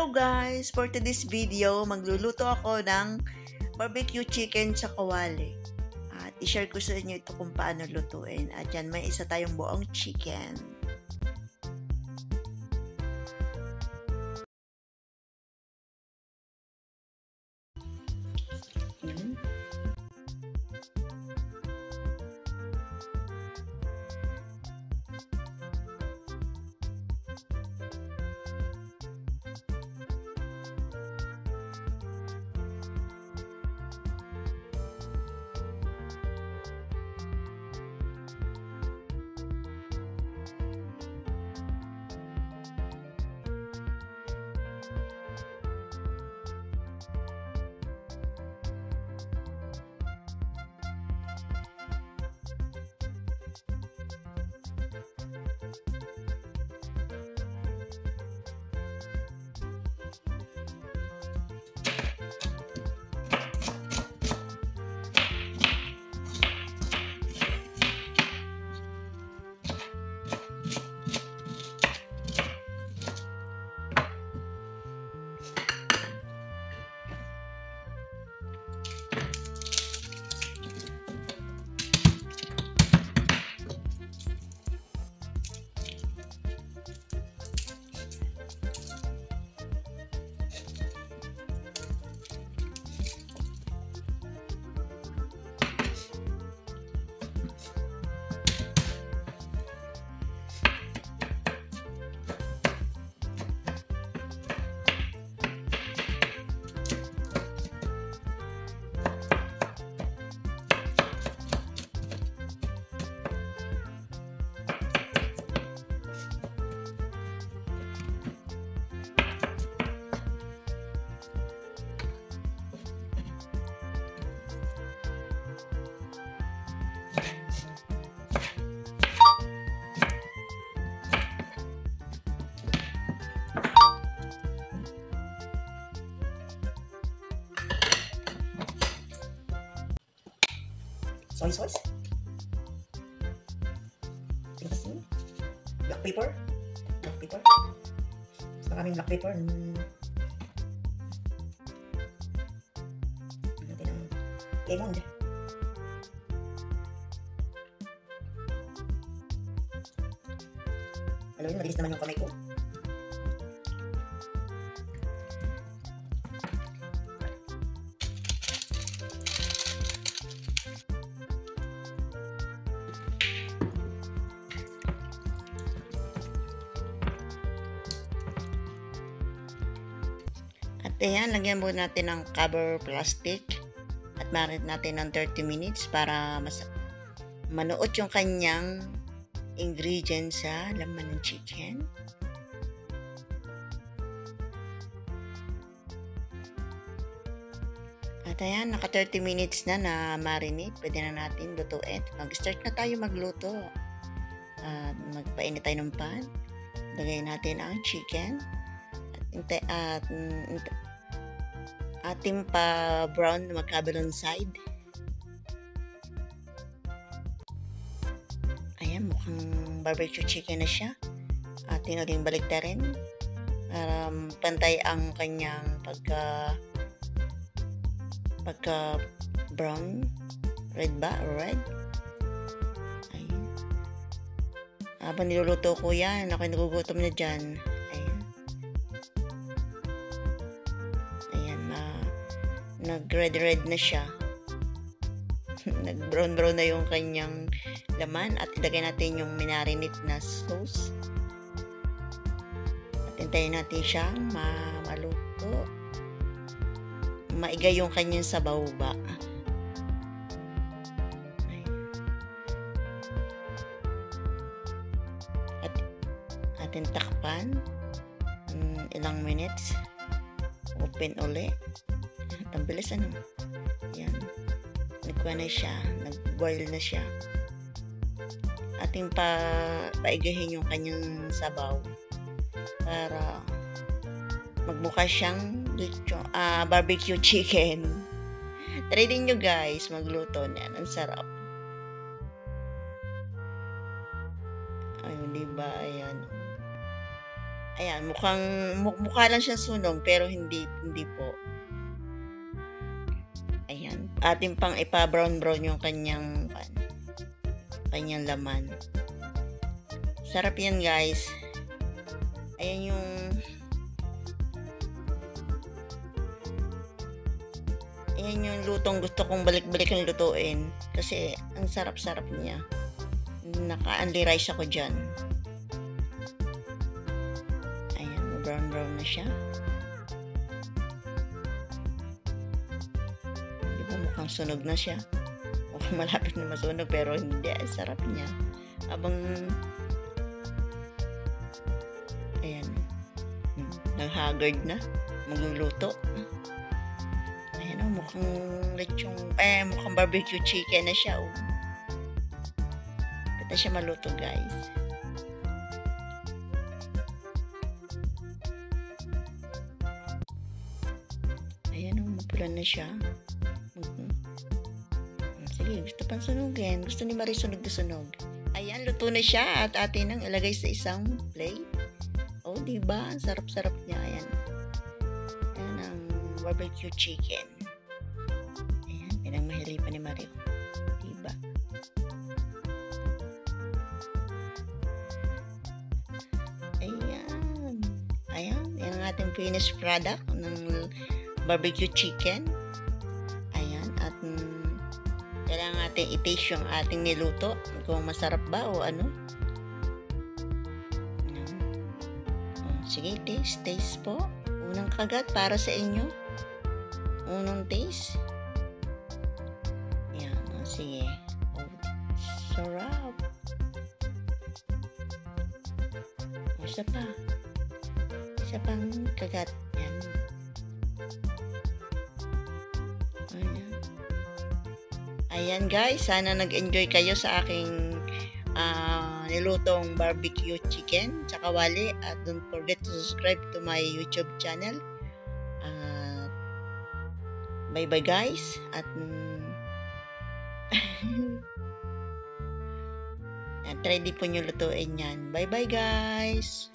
Hello guys! For today's video, magluluto ako ng barbecue chicken sa kawali. At i-share ko sa inyo ito kung paano lutuin. At yan, may isa tayong buong chicken. Soy sauce, black pepper, mas maraming black pepper, natin ang lemon, alam nyo, malinis naman yung kamay ko. At ayan, lagyan muna natin ng cover plastic at marinate natin ng 30 minutes para manuot yung kanyang ingredients sa laman ng chicken. At ayan, naka 30 minutes na marinate. Pwede na natin lutuin. Mag-start na tayo magluto. Magpainit tayo ng pan. Lagay natin ang chicken. At ating pa brown na magkabilang side. Ayan, mukhang barbecue chicken na siya. Ating uling baliktarin para pantay ang kanyang pagka brown. Red ba? Red? Ayan. Habang niluluto ko yan, ako'y nagugutom na dyan. Nag-red na siya. Nag-brown na yung kanyang laman at ilagay natin yung minarinate na sauce. At hintayin natin siyang maluto. Maigay yung kanyang sabaw ba. At atin takpan ilang minutes. Open uli. Ang bilis ano. Yan. Nagkuha na siya. Nag-boil na siya. Ating paigahin yung kanyang sabaw para magmukha siyang barbecue chicken. Try din nyo guys magluto niyan. Ang sarap. Ayun, diba? Ayan. Ayan, mukha lang siyang sunog pero hindi po. Ayan, atin pang ipa-brown-brown yung kanyang laman. Sarap yan, guys. Ayan yung lutong gusto kong balik-balikan lutuin kasi ang sarap-sarap niya. Naka-only rice ako dyan. Ayan, brown na siya. Diba mukhang sunog na siya? Mukhang malapit na masunog pero hindi. Sarap niya. Ayan. Nag-haggard na. Magluluto. Ayan o, mukhang barbecue chicken na siya. Ba't na siya maluto, guys? Ayan o, mapula na siya. Sige, gusto pang sunugin. Gusto ni Marie sunog na sunog. Ayan, luto na siya at atin nang ilagay sa isang plate. Oh, diba? Ang sarap-sarap niya. Ayan. Ayan ang barbecue chicken. Ayan, pinagmahiripan ni Marie. Diba? Ayan. Ayan, yan ang ating finished product ng barbecue chicken. Ayan, at kailangan natin i-taste yung ating niluto kung masarap ba o ano. Sige, taste po. Unang kagat para sa inyo. Unang taste. Yan, sige. Oh, sarap. Isa pa. Isa pang kagat. Yan. Ayan guys, sana nag-enjoy kayo sa aking nilutong barbecue chicken sa kawali at don't forget to subscribe to my YouTube channel. Bye bye guys at try din po nyo lutuin yan. Bye bye guys.